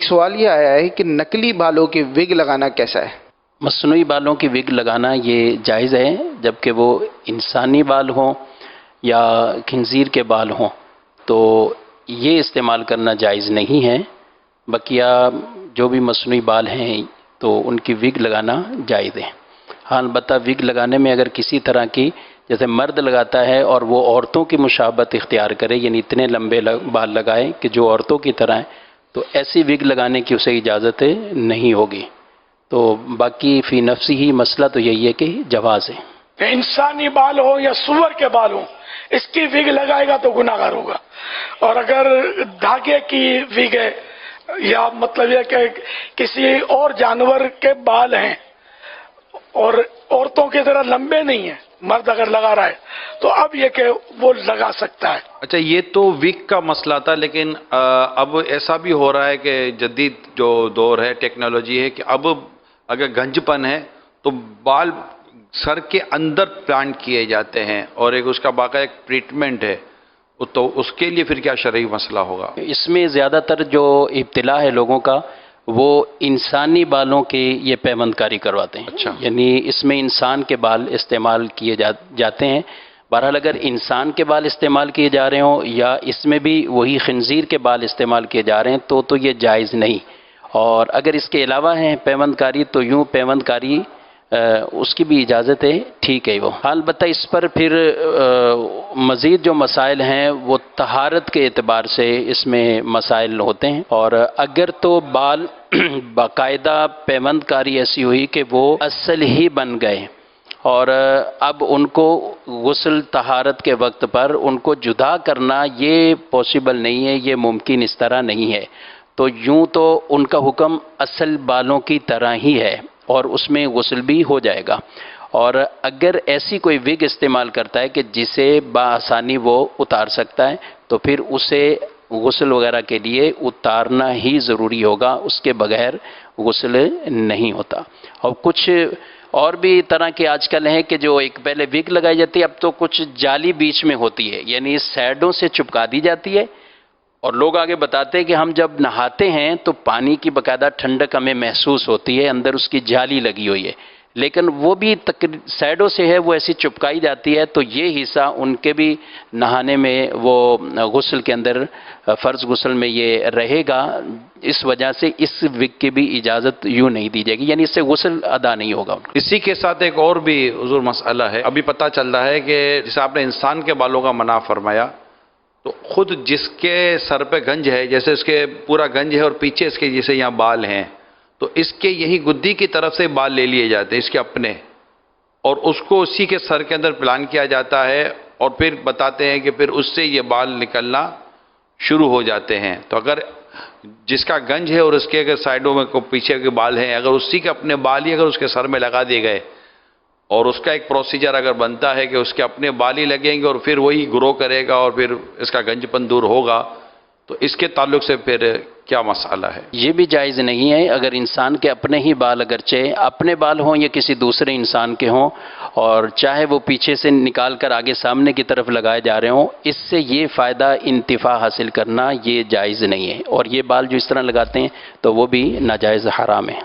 سوال یہ آیا ہے کہ نقلی بالوں کے وگ لگانا کیسا ہے؟ مصنوعی بالوں کی وگ لگانا یہ جائز ہے جبکہ وہ انسانی بال ہوں یا خنزیر کے بال ہوں تو یہ استعمال کرنا جائز نہیں ہے. بقیہ جو بھی مصنوعی بال ہیں تو ان کی وگ لگانا جائز ہے. ہاں البتہ وگ لگانے میں اگر کسی طرح کی جیسے مرد لگاتا ہے اور وہ عورتوں کی مشابہت اختیار کرے یعنی اتنے لمبے بال لگائے کہ جو عورتوں کی طرح ہیں تو ایسی وگ لگانے کی اسے اجازت نہیں ہوگی. تو باقی فی نفسی ہی مسئلہ تو یہی ہے کہ جواز ہے. انسانی بال ہو یا سور کے بال ہوں اس کی وگ لگائے گا تو گناہ گار ہوگا. اور اگر دھاگے کی وگ ہے یا مطلب یہ کہ کسی اور جانور کے بال ہیں اور عورتوں کی طرح لمبے نہیں ہیں مرد اگر لگا رہا ہے تو اب یہ کہ وہ لگا سکتا ہے. اچھا یہ تو وگ کا مسئلہ تھا لیکن اب ایسا بھی ہو رہا ہے کہ جدید جو دور ہے ٹیکنالوجی ہے کہ اب اگر گنج پن ہے تو بال سر کے اندر پلانٹ کیے جاتے ہیں اور ایک اس کا باقاعدہ ایک ٹریٹمنٹ ہے تو اس کے لیے پھر کیا شرعی مسئلہ ہوگا؟ اس میں زیادہ تر جو ابتلا ہے لوگوں کا وہ انسانی بالوں کی یہ پیوند کاری کرواتے ہیں. اچھا. یعنی اس میں انسان کے بال استعمال کیے جاتے ہیں. بہرحال اگر انسان کے بال استعمال کیے جا رہے ہوں یا اس میں بھی وہی خنزیر کے بال استعمال کیے جا رہے ہیں تو یہ جائز نہیں. اور اگر اس کے علاوہ ہیں پیوند کاری تو یوں پیوند کاری اس کی بھی اجازت ہے ٹھیک ہے وہ. البتہ اس پر پھر مزید جو مسائل ہیں وہ طہارت کے اعتبار سے اس میں مسائل ہوتے ہیں. اور اگر تو بال باقاعدہ پیوند کاری ایسی ہوئی کہ وہ اصل ہی بن گئے اور اب ان کو غسل طہارت کے وقت پر ان کو جدا کرنا یہ پاسبل نہیں ہے، یہ ممکن اس طرح نہیں ہے، تو یوں تو ان کا حکم اصل بالوں کی طرح ہی ہے اور اس میں غسل بھی ہو جائے گا. اور اگر ایسی کوئی وگ استعمال کرتا ہے کہ جسے بآسانی وہ اتار سکتا ہے تو پھر اسے غسل وغیرہ کے لیے اتارنا ہی ضروری ہوگا، اس کے بغیر غسل نہیں ہوتا. اور کچھ اور بھی طرح کے آج کل ہیں کہ جو ایک پہلے وگ لگائی جاتی ہے اب تو کچھ جالی بیچ میں ہوتی ہے یعنی سائڈوں سے چپکا دی جاتی ہے اور لوگ آگے بتاتے ہیں کہ ہم جب نہاتے ہیں تو پانی کی باقاعدہ ٹھنڈک ہمیں محسوس ہوتی ہے، اندر اس کی جالی لگی ہوئی ہے لیکن وہ بھی سائڈوں سے ہے وہ ایسی چپکائی جاتی ہے تو یہ حصہ ان کے بھی نہانے میں وہ غسل کے اندر فرض غسل میں یہ رہے گا. اس وجہ سے اس وگ کی بھی اجازت یوں نہیں دی جائے گی یعنی اس سے غسل ادا نہیں ہوگا. اسی کے ساتھ ایک اور بھی حضور مسئلہ ہے، ابھی پتہ چل رہا ہے کہ جیسے آپ نے انسان کے بالوں کا منع فرمایا تو خود جس کے سر پہ گنج ہے جیسے اس کے پورا گنج ہے اور پیچھے اس کے جیسے یہاں بال ہیں تو اس کے یہی گدی کی طرف سے بال لے لیے جاتے ہیں اس کے اپنے اور اس کو اسی کے سر کے اندر پلان کیا جاتا ہے اور پھر بتاتے ہیں کہ پھر اس سے یہ بال نکلنا شروع ہو جاتے ہیں. تو اگر جس کا گنج ہے اور اس کے اگر سائڈوں میں کو پیچھے کے بال ہیں اگر اسی کے اپنے بال ہی اگر اس کے سر میں لگا دیے گئے اور اس کا ایک پروسیجر اگر بنتا ہے کہ اس کے اپنے بال ہی لگیں گے اور پھر وہی گرو کرے گا اور پھر اس کا گنج پن دور ہوگا تو اس کے تعلق سے پھر کیا مسئلہ ہے؟ یہ بھی جائز نہیں ہے. اگر انسان کے اپنے ہی بال اگرچہ اپنے بال ہوں یا کسی دوسرے انسان کے ہوں اور چاہے وہ پیچھے سے نکال کر آگے سامنے کی طرف لگائے جا رہے ہوں اس سے یہ فائدہ انتفاع حاصل کرنا یہ جائز نہیں ہے اور یہ بال جو اس طرح لگاتے ہیں تو وہ بھی ناجائز حرام ہے.